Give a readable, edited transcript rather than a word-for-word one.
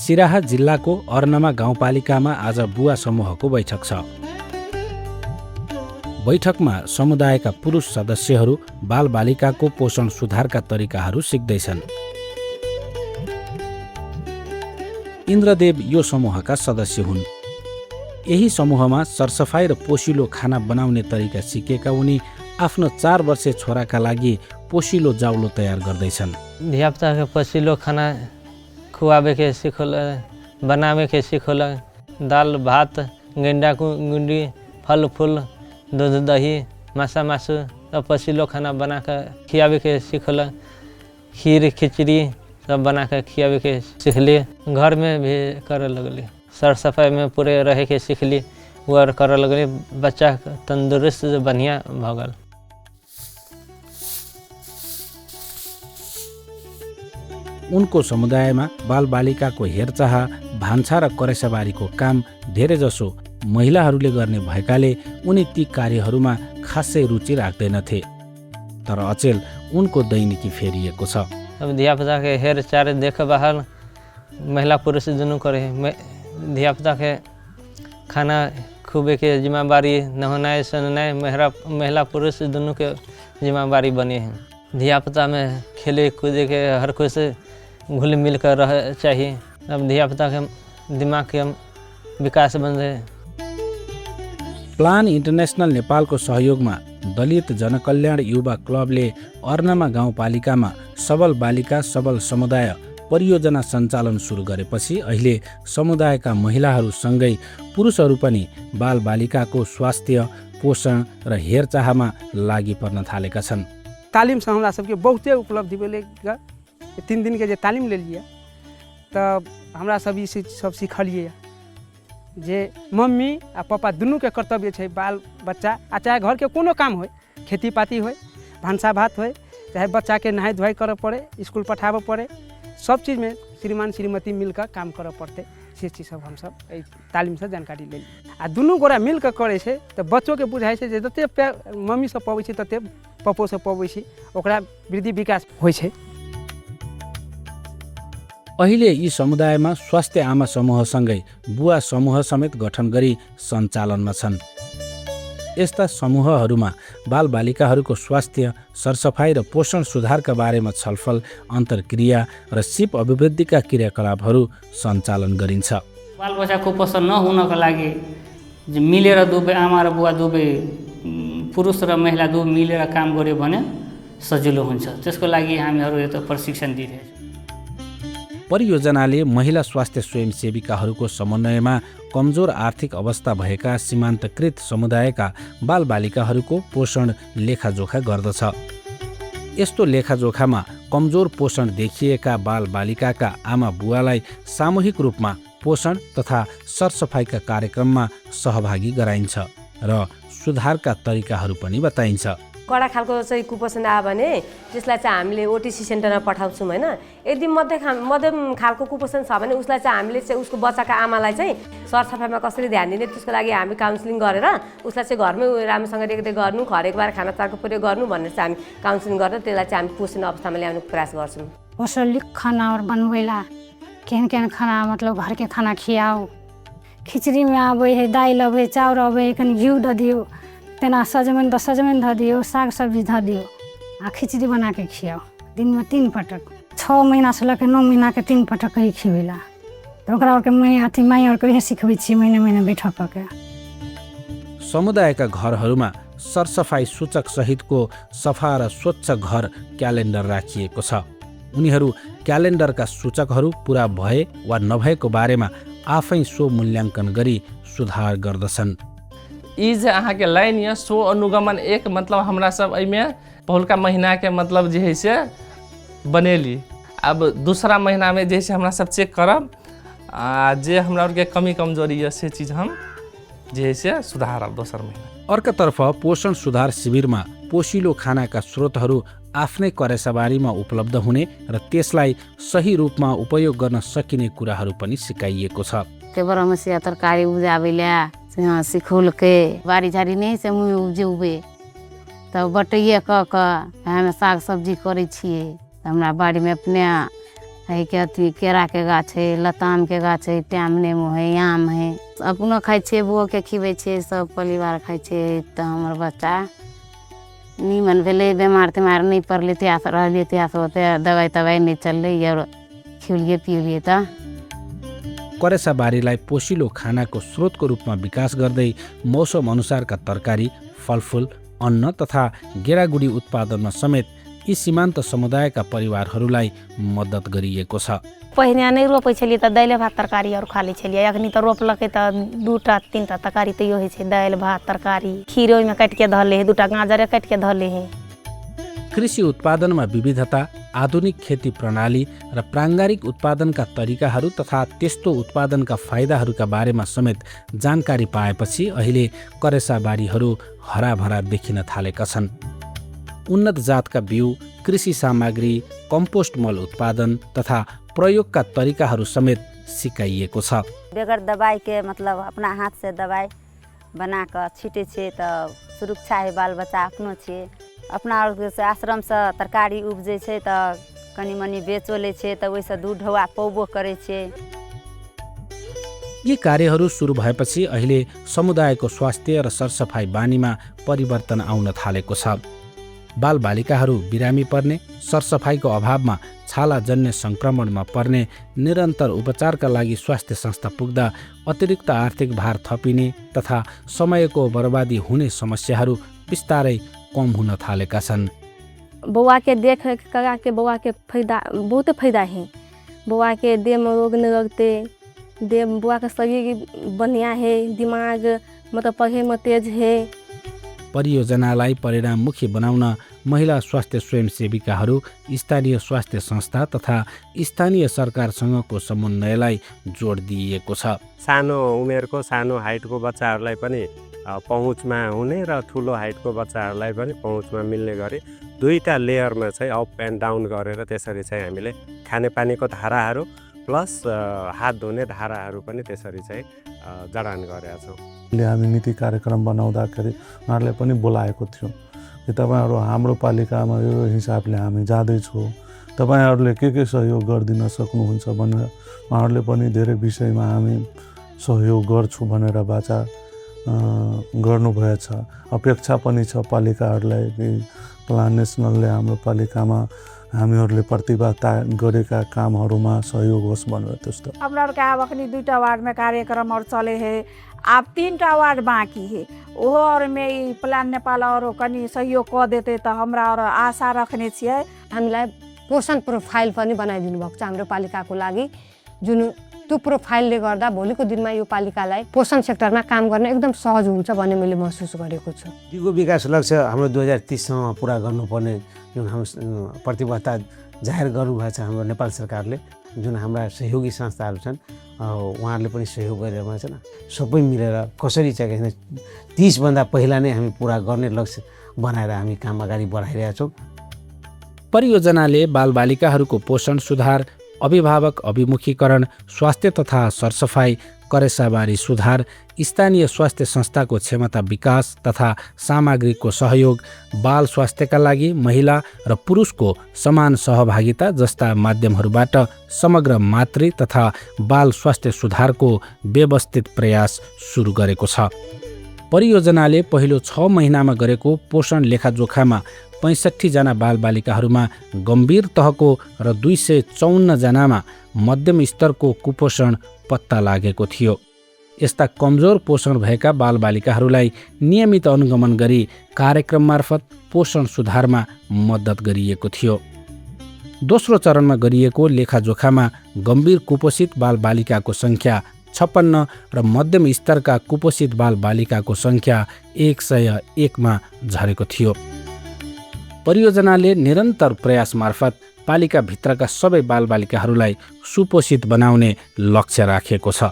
सिराहा जिल्लाको अर्नमा गाउँपालिकामा आज बुवा समूहको बैठक छ। बैठकमा समुदायका पुरुष सदस्यहरू बालबालिकाको पोषण सुधारका तरिकाहरू सिक्दैछन्। इन्द्रदेव यो समूहका सदस्य हुन्। यही समूहमा सरसफाई र पोषिलो खाना बनाउने तरिका सिकेका उनी आफ्नो 4 वर्षे छोराका लागि पोषिलो जाउलो तयार गर्दैछन्। धियापुताके पोषिलो खाना खुवाबे के सिखोल, बनावे के सिखोल, दाल भात, गेंडा गुंडी, फल फूल, दूध दही, मासा मासु सब पोषिलो खाना बनाकर खियावे के सिखोल। खीर खिचड़ी सब बनाकर खियावे के सीखली। घर में भी करे लगली। सर सफाई में पूरे रहे के सीखली। वो करे लगली। बच्चा तंदुरुस्त बढ़िया भगल। उनको समुदायमा बालबालिकाको हेरचाह, भान्सा र करेसाबारीको काम धेरैजसो महिलाहरूले गर्ने भएकाले उनी ती कार्यहरूमा खासै रुचि राख्दैनथे। तर अचेल उनको दैनिकी फेरिएको छ। अब धियापुता के हेरचाह देखभाल महिला पुरुष दुनू करे। धियापुता के खाना खुबे के जिम्मेवारी, नहनाए सहनाए महिला पुरुष दुनू के जिम्मेवारी बने हैं। धियापुता में खेले कूदे के हर कोई से घुल मिल कर रह चाहिए। अब धियापुता के दिमाग के विकास बन रहे। प्लान इन्टरनेसनल नेपालको सहयोगमा दलित जनकल्याण युवा क्लबले अर्नमा गाउँपालिकामा सबल बालिका सबल समुदाय परियोजना सञ्चालन सुरु गरेपछि अहिले समुदायका महिलाहरूसँगै पुरुषहरू पनि बालबालिकाको स्वास्थ्य, पोषण र हेरचाहमा लागि पर्न थालेका छन्। तालिम से हमरा सबके बहुते उपलब्धि भेलै। 3 दिन के जे तालीम लेलिए तब हमरा सब ई सब सिखलिए जे मम्मी आ पापा दुनू के कर्तव्य छै बाल बच्चा आ चाहे घर के कोनो काम होय, खेती पाती होय, भानसा भात होय, चाहे बच्चा के नहाय धोआई करऽ पड़े, स्कूल पठाबऽ पड़े, सब चीज में श्रीमान श्रीमती मिलकर काम करऽ पड़ते। से चीज सब हम सब तालीम से जानकारी ले आ दुनू गोरा मिलकर करे छै तो बच्चों के बुझाई छै जे जते मम्मी से पबै छै तते पप्पो से पबै छै, ओकरा वृद्धि विकास होइ छै। अहिले यी समुदायमा स्वास्थ्य आमा समूहसँगै बुवा समूह समेत गठन गरी सञ्चालनमा छन्। यस्ता समूहहरूमा बालबालिकाहरूको स्वास्थ्य, सरसफाई र पोषण सुधारका बारेमा छलफल, अन्तर्क्रिया र सिप अभिवृद्धिका क्रियाकलापहरू सञ्चालन गरिन्छ। बालबच्चा कुपोषण नहुनको लागि मिलेर दुवै आमा र बुवा दुवै पुरुष र महिला दुवै मिलेर काम गर्यो भने सजिलो हुन्छ। त्यसको लागि हामीहरू यो त प्रशिक्षण दिइरहेछौँ। परियोजनाले महिला स्वास्थ्य स्वयंसेविकाहरूको समन्वयमा कमजोर आर्थिक अवस्था भएका सीमान्तकृत समुदायका बालबालिकाहरूको पोषण लेखाजोखा गर्दछ। यस्तो लेखाजोखामा कमजोर पोषण देखिएका बालबालिकाका आमा बुवालाई सामूहिक रूपमा पोषण तथा सरसफाइका कार्यक्रममा सहभागी गराइन्छ र सुधारका तरिकाहरू पनि बताइन्छ। कडा खालको चाहिँ कुपोषण आयो भने त्यसलाई चाहिँ हामीले ओटिसी सेन्टरमा पठाउँछौँ होइन। यदि मध्यम खालको कुपोषण छ भने उसलाई चाहिँ हामीले चाहिँ उसको बच्चाका आमालाई चाहिँ सरसफाइमा कसरी ध्यान दिने त्यसको लागि हामी काउन्सिलिङ गरेर उसलाई चाहिँ घरमै राम्रोसँग रेखदेख गर्नु, हरेक बार खानाचाको प्रयोग गर्नु भनेर चाहिँ हामी काउन्सिलिङ गरेर त्यसलाई चाहिँ हामी पोषण अवस्थामा ल्याउने प्रयास गर्छौँ। पौष्टिक खाना और बनबैला केहन खाना मतलब घर के खाना खियाओ। खिचड़ी में आबै है दाल अबै, चाउर अबै, कनि घी दऽ दियौ, तेना सजमनि धऽ दियौ, साग सब्जी धऽ दियौ आ खिचड़ी बना के खियाओ। दिन में 3 पटक, 6 महीना से लऽ के 9 महीना के 3 पटक कहीं खियेला। तो ओकरा और के माई और के सिखबै छी महीने महीने बैठक के। समुदायका घरहरूमा सरसफाई सूचक सहितको सफा र स्वच्छ घर क्यालेन्डर राखिएको छ। उनीहरू क्यालेन्डरका सूचकहरू पूरा भए वा नभएको बारेमा आफै स्व मूल्याङ्कन गरी सुधार गर्दछन्। ई जे अहाँके लाइन या स्व अनुगमन एक मतलब हमरा सब एहिमे पहिलका महीना के मतलब जे है से बनेली। अब दूसरा महीना में जे है हमरा सब चेक करब आ जे हमरा के कमी कमजोरी है से चीज हम जे है से सुधारब दोसर महीना। अर्कोतर्फ पोषण सुधार शिविरमा पोषिलो खानाका स्रोतहरू आफ्नै करेसाबारीमा उपलब्ध हुने र त्यसलाई सही रूपमा उपयोग गर्न सकिने कुराहरू पनि सिकाइएको छ। बरमसिया तरकारी उपजाबैला सिखौल के बारी झाड़ी नहीं से मुँह उपजेबे तब बटैये क हमें साग सब्जी करे छिए। हमरा बाड़ी में अपने है के अथी केरा के गाछ है, लताम के गाछ है, टाइम नेमो है, आम है। अपनो खाइ छियै, बुओ के खिबै छियै, सब परिवार खाइ छियै। तऽ हमर बच्चा नीमन भेलै, बीमार तीमार नहीं पड़लै, त्यास रहलियै, त्यास होते दवाई तवाई नहीं चललै और खिलिए पिलिए त करेसाबारीलाई पोषिलो खानाको स्रोतको रूपमा विकास गर्दै मौसम अनुसारका तरकारी, फलफुल, अन्न तथा गेडागुडी उत्पादनमा समेत यी सीमान्त समुदायका परिवारहरूलाई मद्दत गरिएको छ। पहिने नहीं रोपै छलियै तऽ दालि भात तरकारी और खा लै छलियै। अखनी तऽ रोपलकै तऽ 2टा 3टा तरकारी तैयो होइ छै, दालि भात तरकारी, खीर ओहिमे काटि के धऽ लै है, 2टा गाजरे काटि के धऽ लै है। कृषि उत्पादनमा विविधता, आधुनिक खेती प्रणाली र प्राङ्गारिक उत्पादनका तरिकाहरू तथा त्यस्तो उत्पादनका फाइदाहरूका बारेमा समेत जानकारी पाएपछि अहिले करेसाबारीहरू हराभरा देखिन थालेका छन्। उन्नत जातका बिउ, कृषि सामग्री, कम्पोस्ट मल उत्पादन तथा प्रयोगका तरिकाहरू समेत सिकाइएको छ। बेगर दबाई के मतलब अपना हाथ से दबाई बना कर छीटे छे तो सुरक्षा है, बाल बच्चा अपनो छे। अपना से आश्रम से तरकारी उपजे छे तो कनी मनी बेचो ले छे, तो वैसे दूध ढौआ पौबो करे छे। यी कार्यहरू सुरु भएपछि अहिले समुदायको स्वास्थ्य र सरसफाइ बानीमा परिवर्तन आउन थालेको छ। बालबालिकाहरू बिरामी पर्ने, सरसफाइको अभावमा छालाजन्य सङ्क्रमणमा पर्ने, निरन्तर उपचारका लागि स्वास्थ्य संस्था पुग्दा अतिरिक्त आर्थिक भार थपिने तथा समयको बर्बादी हुने समस्याहरू बिस्तारै कम हुन थालेका छन्। बौआ के देख करा के बौआ के फायदा बहुत फायदा है। बौआ के देह में रोग नहीं लगते, देह बौआ का शरीर बढ़िया है, दिमाग मतलब पढ़े में तेज है। परियोजनालाई परिणाममुखी बनाउन महिला स्वास्थ्य स्वयंसेविकाहरू, स्थानीय स्वास्थ्य संस्था तथा स्थानीय सरकारसँगको समन्वयलाई जोड दिइएको छ। सानो उमेरको सानो हाइटको बच्चाहरूलाई पनि पहुँचमा हुने र ठुलो हाइटको बच्चाहरूलाई पनि पहुँचमा मिल्ने गरी 2टा लेयरमा चाहिँ अप एन्ड डाउन गरेर त्यसरी चाहिँ हामीले खानेपानीको धाराहरू प्लस हात धुने धाराहरू पनि त्यसरी चाहिँ जडान गरेका छौँ। हामी नीति कार्यक्रम बनाउँदाखेरि उहाँहरूले पनि बोलाएको थियौँ कि तपाईँहरू हाम्रो पालिकामा यो हिसाबले हामी जाँदैछौँ, तपाईँहरूले के सहयोग गरिदिन सक्नुहुन्छ भनेर उहाँहरूले पनि धेरै विषयमा हामी सहयोग गर्छौँ भनेर बाचा गर्नुभएछ। अपेक्षा पनि छ पालिकाहरूलाई कि प्लान नेसनलले हाम्रो पालिकामा हामीहरूले प्रतिबद्धता गरेका कामहरूमा सहयोग होस् भनेर। त्यस्तो अपना के अब अखनी 2टा वार्ड में कार्यक्रम और चले है, अब 3टा वार्ड बाकी है। ओहो और में प्लान नेपाल और कनी सहयोग कर देते तो हमरा और आशा रखने छियै। हामीलाई पोषण प्रोफाइल पनि बनाइदिनु भएको छ हाम्रो पालिकाको लागि, जुन त्यो प्रोफाइलले गर्दा भोलिको दिनमा यो पालिकालाई पोषण सेक्टरमा काम गर्न एकदम सहज हुन्छ भन्ने मैले महसुस गरेको छु। दिगो विकास लक्ष्य हाम्रो 2030 सम्म पुरा गर्नुपर्ने जुन हाम्रो प्रतिबद्धता जाहेर गर्नुभएको छ हाम्रो नेपाल सरकारले, जुन हाम्रा सहयोगी संस्थाहरू छन् उहाँहरूले पनि सहयोग गरिरहेको छन्। सबै मिलेर कसरी चाहिँ 30 भन्दा पहिला नै हामी पुरा गर्ने लक्ष्य बनाएर हामी काम अगाडि बढाइरहेका छौँ। परियोजनाले बालबालिकाहरूको पोषण सुधार, अभिभावक अभिमुखीकरण, स्वास्थ्य तथा सरसफाइ, करेसाबारी सुधार, स्थानीय स्वास्थ्य संस्थाको क्षमता विकास तथा सामग्रीको सहयोग, बाल स्वास्थ्यका लागि महिला र पुरुषको समान सहभागिता जस्ता माध्यमहरूबाट समग्र मातृ तथा बाल स्वास्थ्य सुधारको व्यवस्थित प्रयास सुरु गरेको छ। परियोजनाले पहिलो 6 महिनामा गरेको पोषण लेखाजोखामा 65 जना बालबालिकाहरूमा गम्भीर तहको र 254 जनामा मध्यम स्तरको कुपोषण पत्ता लागेको थियो। यस्ता कमजोर पोषण भएका बालबालिकाहरूलाई नियमित अनुगमन गरी कार्यक्रम मार्फत पोषण सुधारमा मद्दत गरिएको थियो। दोस्रो चरणमा गरिएको लेखाजोखामा गम्भीर कुपोषित बालबालिकाको सङ्ख्या 56 र मध्यम स्तरका कुपोषित बालबालिकाको सङ्ख्या 101 मा झरेको थियो। परियोजनाले निरन्तर प्रयास मार्फत पालिकाभित्रका सबै बालबालिकाहरूलाई सुपोषित बनाउने लक्ष्य राखेको छ।